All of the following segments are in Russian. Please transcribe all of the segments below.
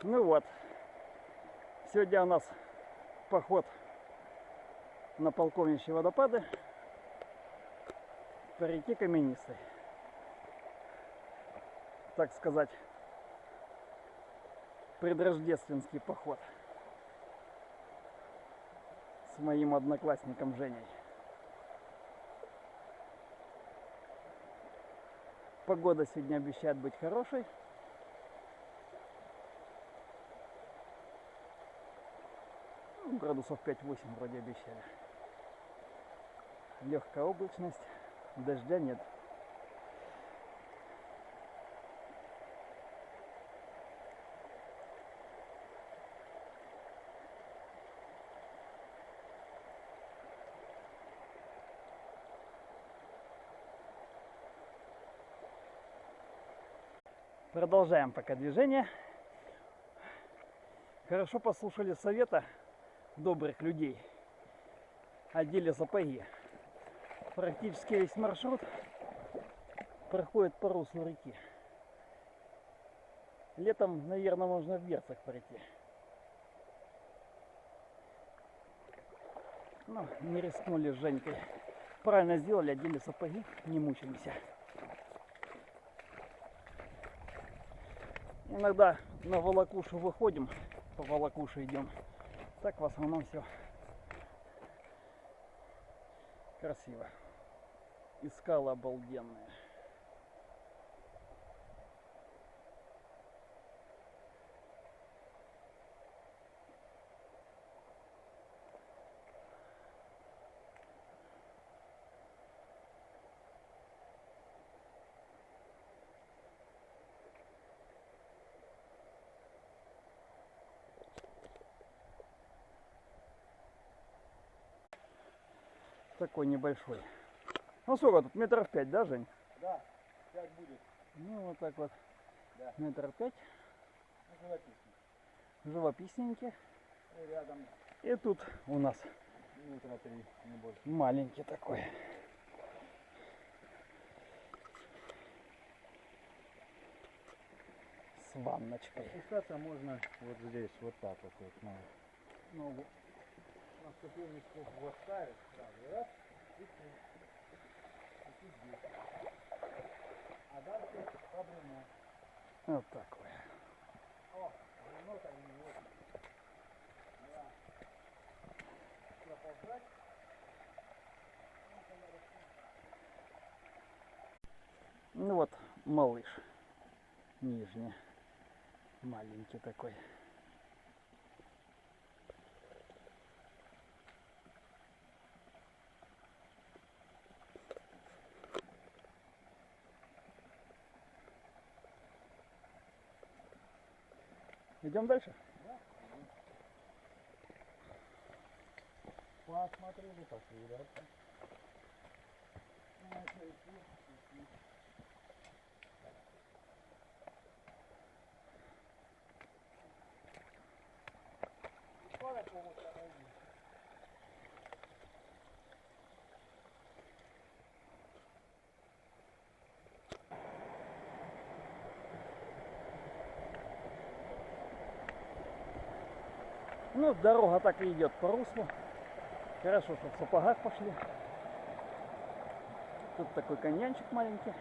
Ну вот, сегодня у нас поход на Полковничьи водопады по реке Каменистой. Так сказать, предрождественский поход с моим одноклассником Женей. Погода сегодня обещает быть хорошей. Градусов 5-8 вроде обещали. Легкая облачность, дождя нет. Продолжаем пока движение. Хорошо послушали совета добрых людей. Одели сапоги. Практически весь маршрут проходит по руслу реки. Летом, наверное, можно в берцах пройти. Но не рискнули с Женькой. Правильно сделали, одели сапоги, не мучаемся. Иногда на волокушу выходим, по волокуше идем. Так в основном все красиво. И скалы обалденные. Такой небольшой. Ну сколько тут? Метров 5, да, Жень? Да, 5 будет. Ну вот так вот. Да. Метров 5. Ну, живописно. Живописненькие. И рядом И тут у нас метра 3, не больше. маленький такой. С ванночкой. Спускаться можно вот здесь, вот так вот на ногу. На ступенечку вот ставишь, сразу раз, и здесь. А дальше по бревну. Вот такое. О, бревно-то не вот. Да. Проползать. Ну вот малыш. Нижний. Маленький такой. Идем дальше? Да. Посмотрели, пошли, да? Ну, дорога так и идет по руслу. Хорошо, что в сапогах пошли. Тут такой каньончик маленький.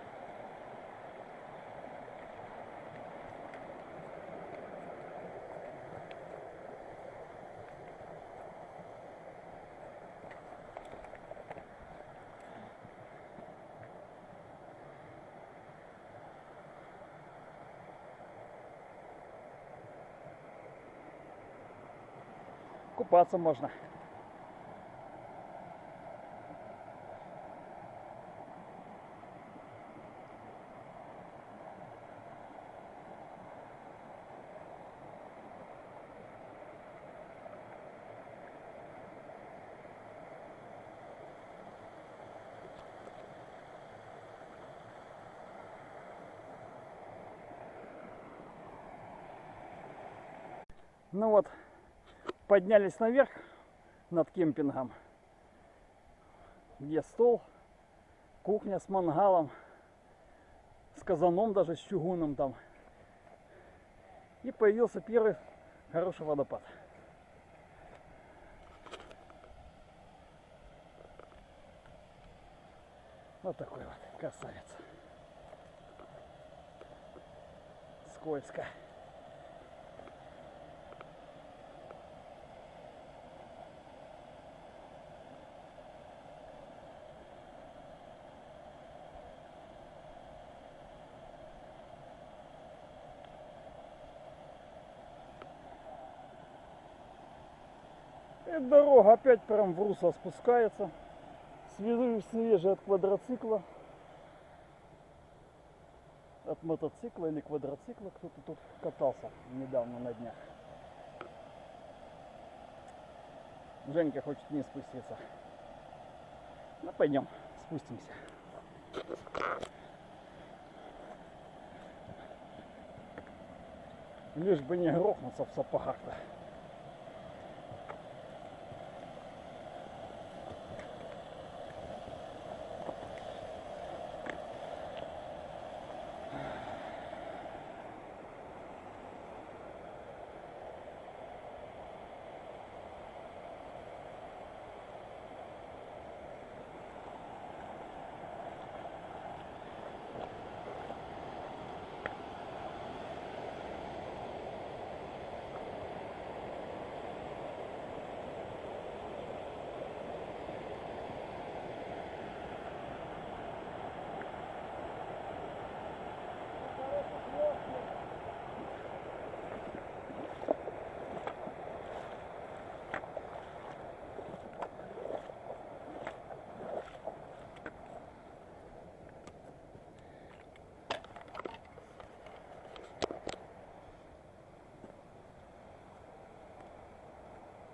Купаться можно. Ну вот, поднялись наверх над кемпингом, где стол, кухня с мангалом, с казаном даже, с чугуном там. И появился первый хороший водопад. Вот такой вот красавец. Скользко. И дорога опять прям в русло спускается. Свежий от квадроцикла. От мотоцикла или квадроцикла. Кто-то тут катался недавно на днях. Женька хочет вниз спуститься. Ну пойдем, спустимся. Лишь бы не грохнуться в сапогах-то.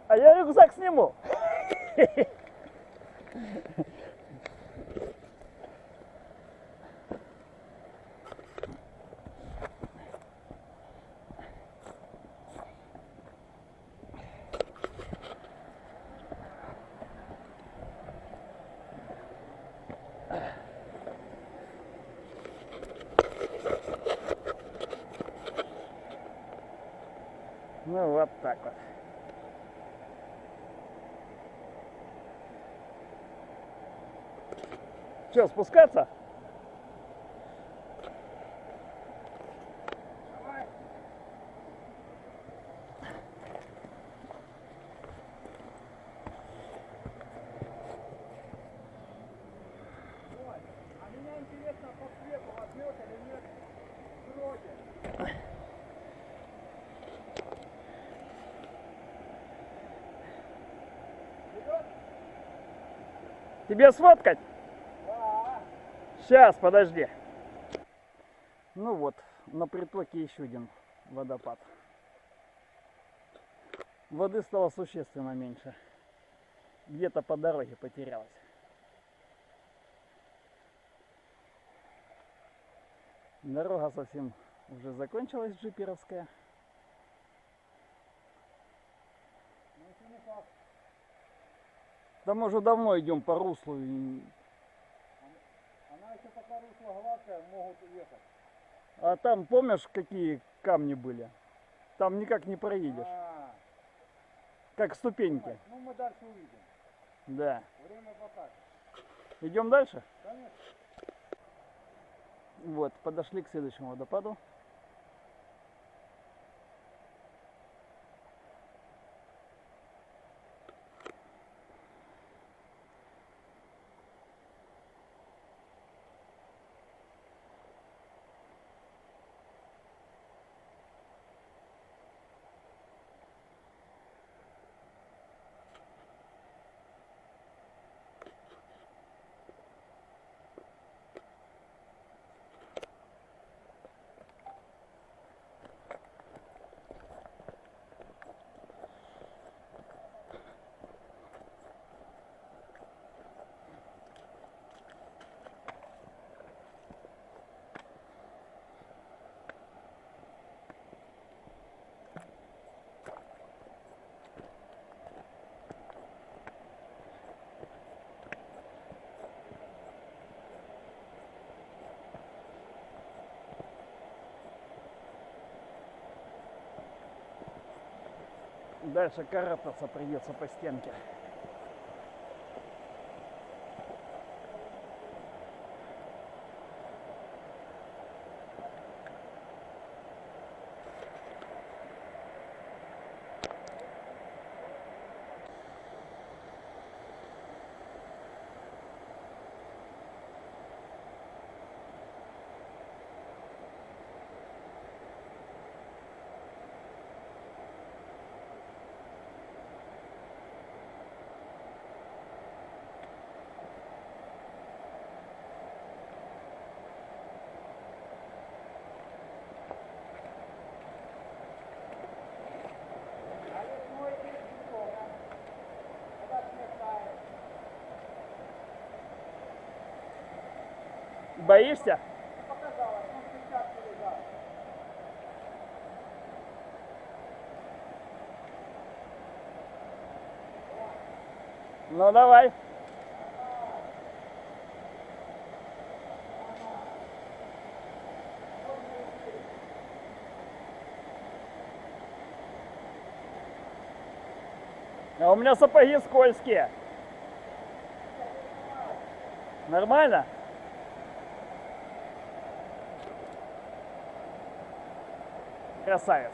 А я рюкзак сниму. Ну вот так вот. Что, спускаться? Давай. Ой, а меня интересно, по свету возьмет или нет? Вроде. Идет? Тебе сфоткать? Да. Сейчас, подожди. Ну вот, на притоке еще один водопад. Воды стало существенно меньше. Где-то по дороге потерялась. Дорога совсем уже закончилась, джиперовская. Ну, если не факт. Да мы уже давно идем по руслу. Она еще пока русло гладкое, могут уехать. А там, помнишь, какие камни были? Там никак не проедешь. Как ступеньки. Ну, мы дальше увидим. Да. Время покажет. Идем дальше? Конечно. Вот, подошли к следующему водопаду. Дальше карабкаться придется по стенке. Боишься? Ну давай. А у меня сапоги скользкие. Нормально? Красавец.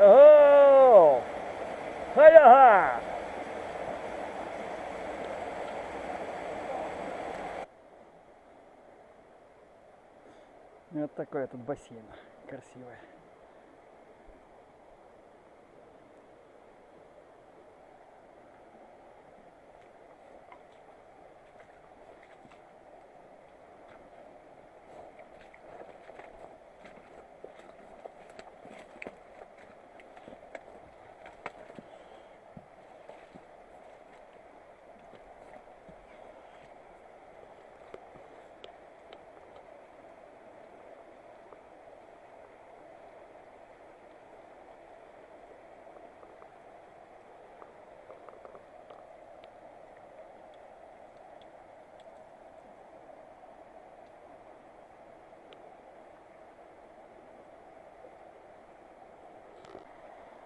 О! Хай-ага! Вот такой этот бассейн красивый.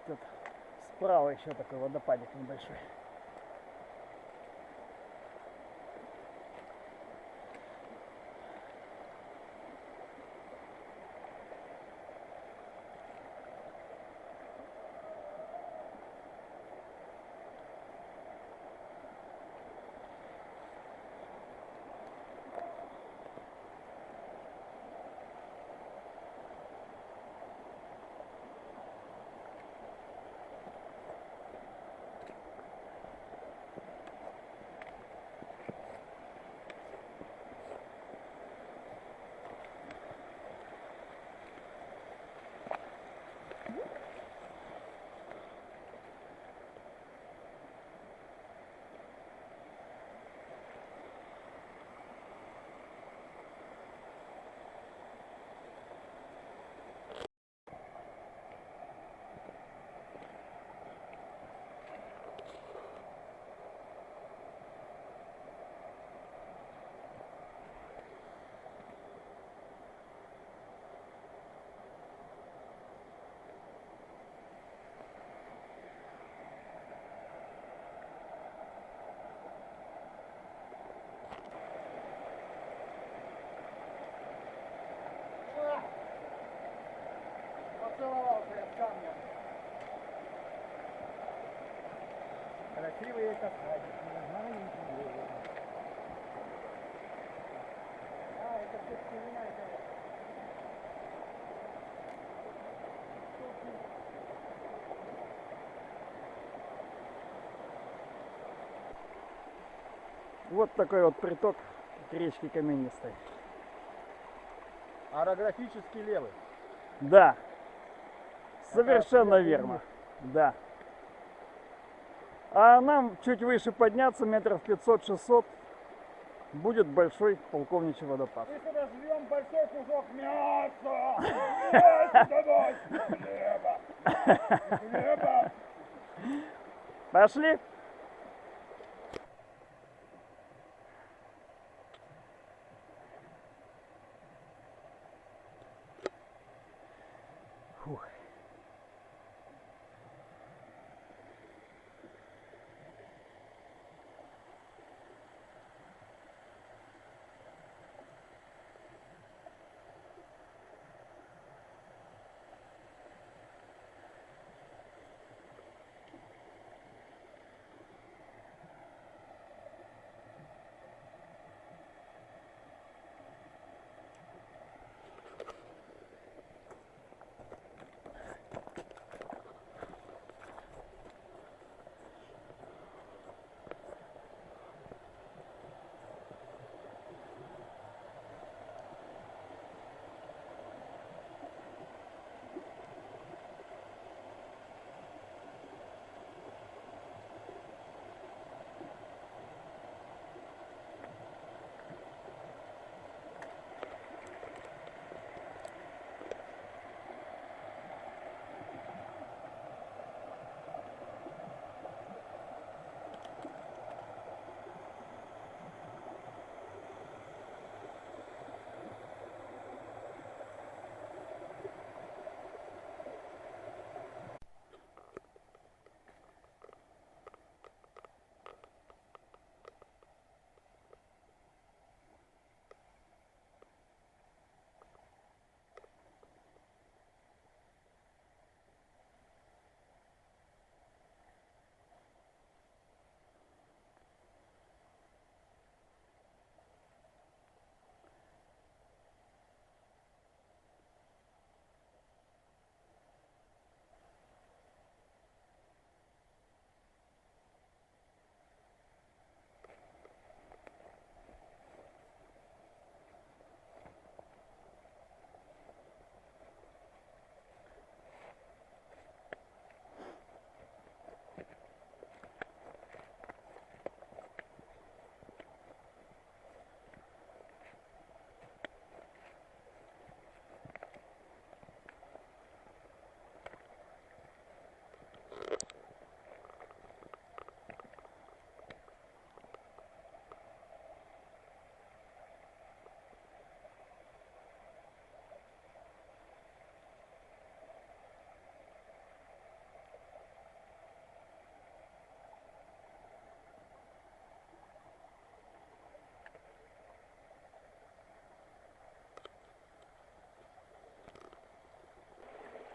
Тут справа еще такой водопадик небольшой. Поцеловался я в камне. Красивые как садик, не знаю, ничего. А, это все-таки меня это... Вот такой вот приток к речке Каменистой. Орографически левый. Да. Совершенно ответ верно. вниз. Да. А нам чуть выше подняться, метров 500-600, будет большой полковничий водопад. Мы разжуем большой кусок мяса. Мясо давай. Хлеба. Хлеба. Пошли? Фух.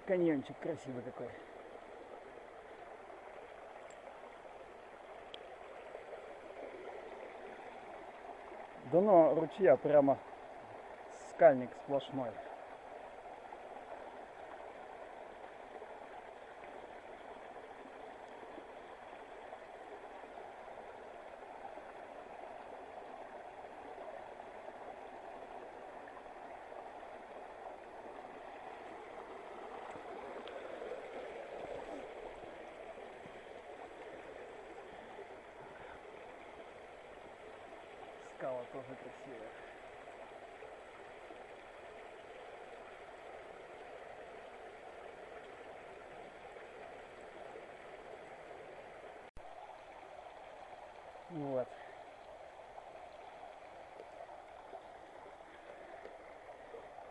Каньончик красивый такой. Дно ручья прямо скальник сплошной. Скала тоже красивая. Вот.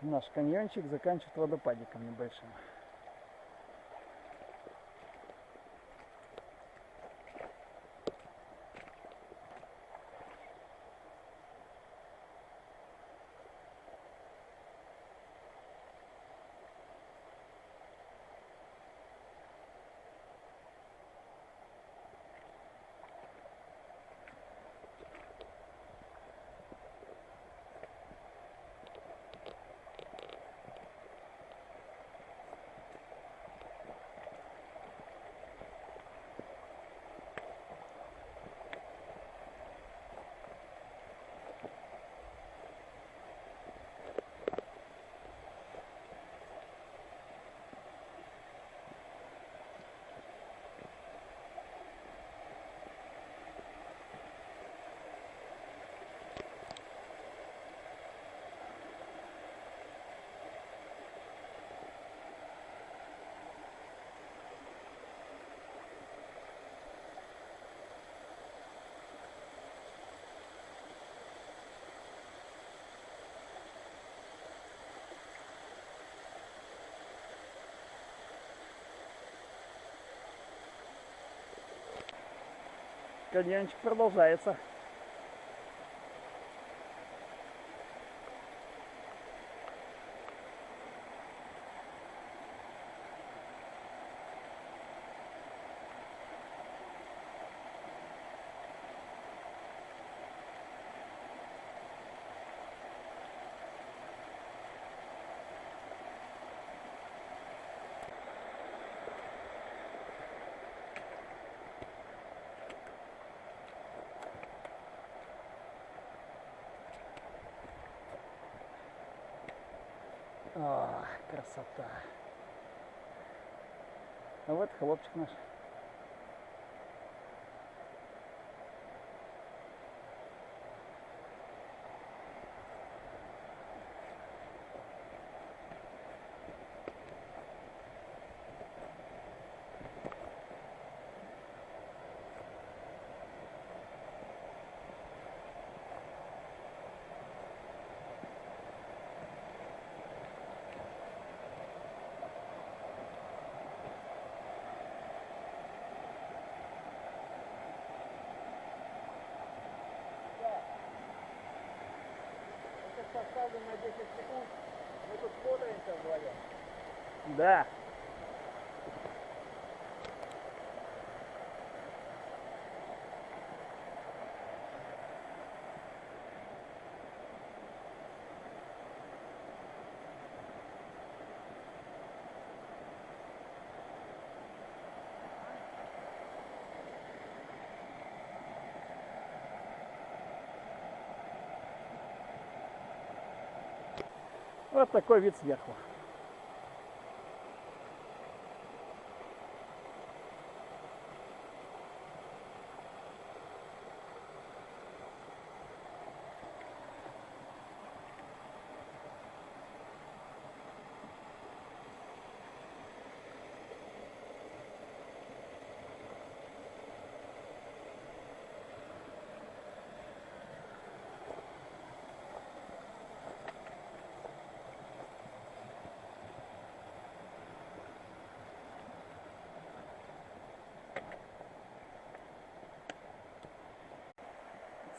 Наш каньончик заканчивает водопадиком небольшим. Каньончик продолжается. О, красота. А вот хлопчик наш. Поставлю на 10 секунд. Мы тут смотримся вдвоем. Да. Вот такой вид сверху.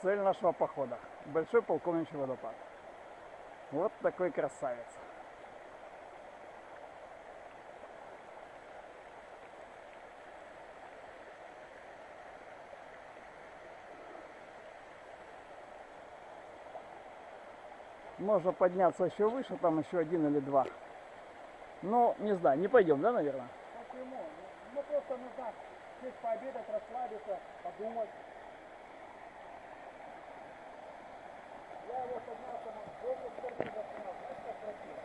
Цель нашего похода. Большой Полковничий водопад. Вот такой красавец. Можно подняться еще выше, там еще один или два. Ну, не знаю, не пойдем, да, наверное? Почему? Ну просто нужно здесь пообедать, расслабиться, подумать. Я его поднялся, долго стороны заснял. Знаешь, как красиво?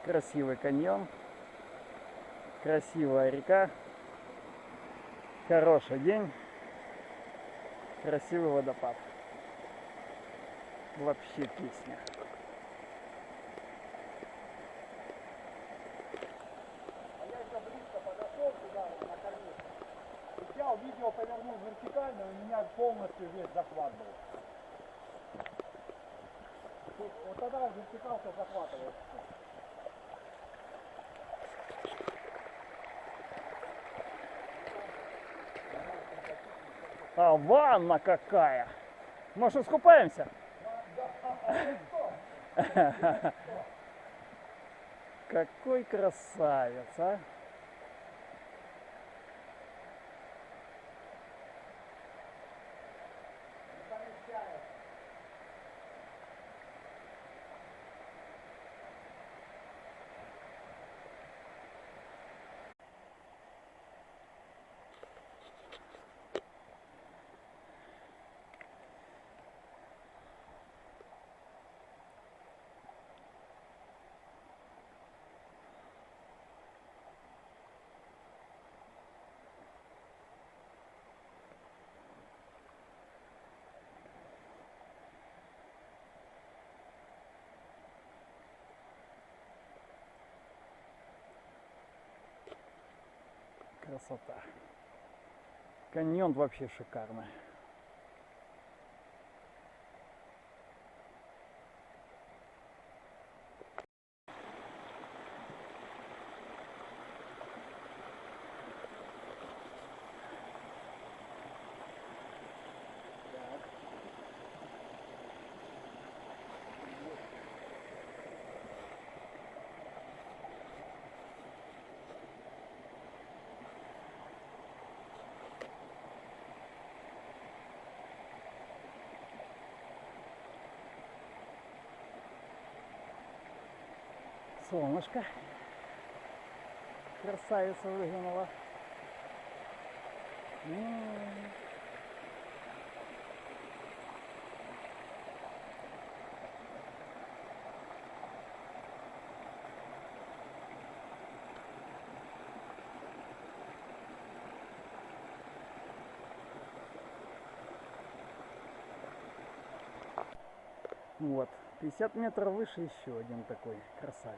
Красивый каньон, красивая река, хороший день, красивый водопад. Вообще песня. А я еще близко подошел сюда, на корню. Взял видео, повернул вертикально, у меня полностью весь захват был. Вот тогда вертикалка захватывает. А ванна какая! Может, искупаемся? Какой красавец, а! Красота. Каньон вообще шикарный. Солнышко. Красавица выглянула. Вот, 50 метров выше еще один такой красавец.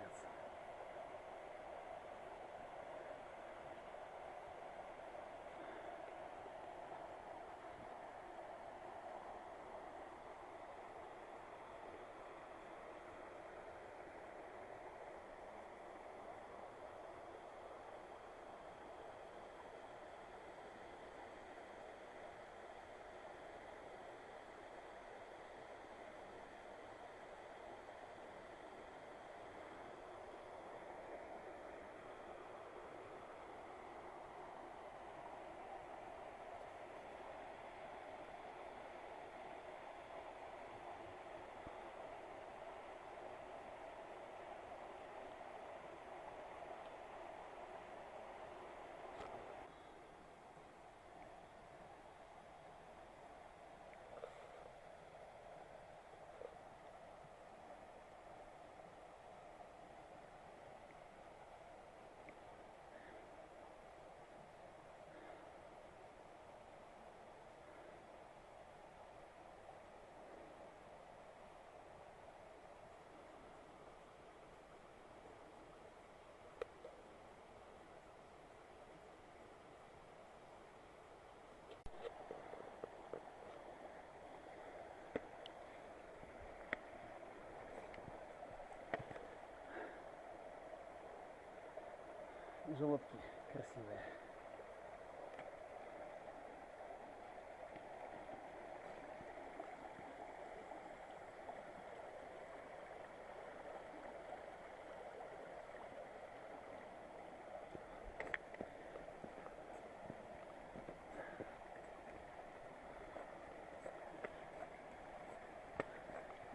Желудки красивые.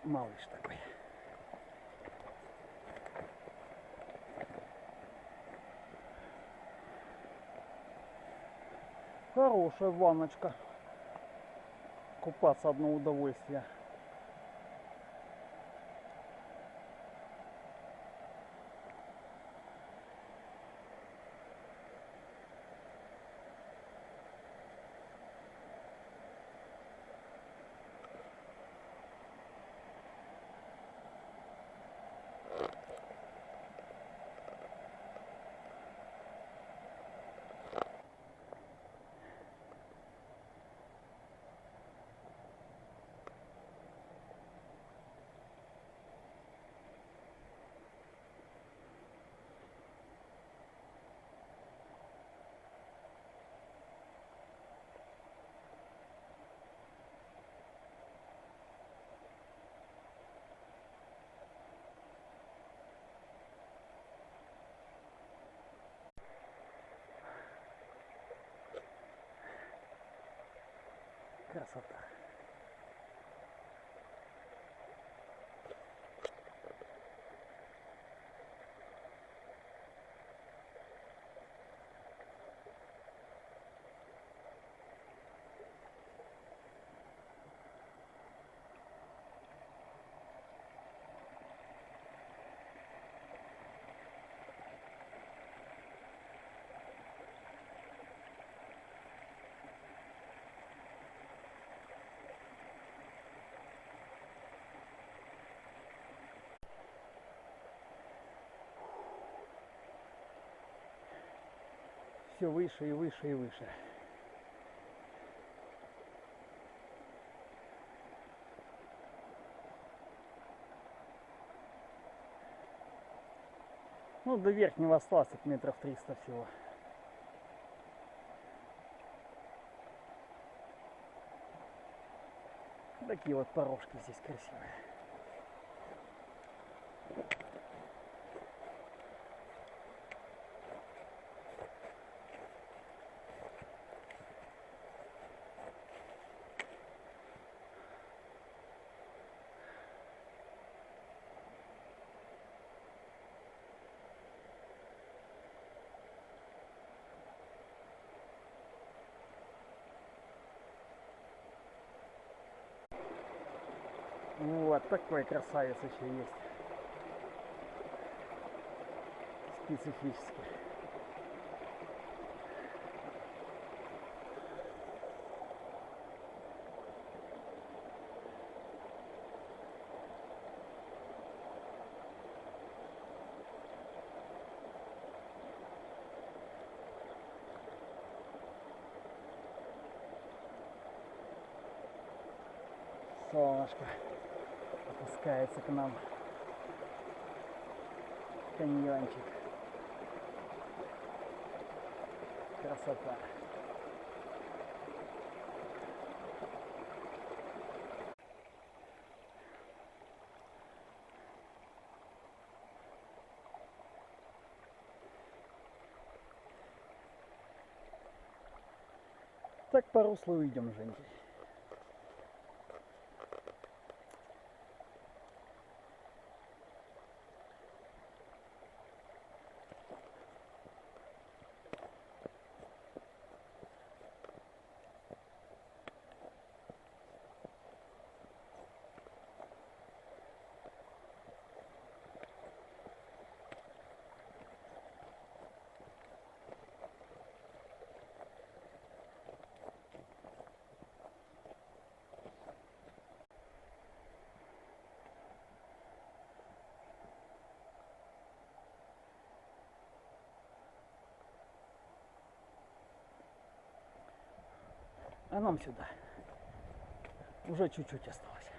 Малыш такой. Хорошая ванночка. Купаться одно удовольствие. Красота. Все выше и выше и выше. Ну, до верхнего осталось метров 300 всего. Такие вот порожки здесь красивые. Вот такой красавец еще есть. Специфический. Солнышко опускается к нам. Каньончик. Красота. Так по руслу идем, Женьки. А нам сюда. Уже чуть-чуть осталось.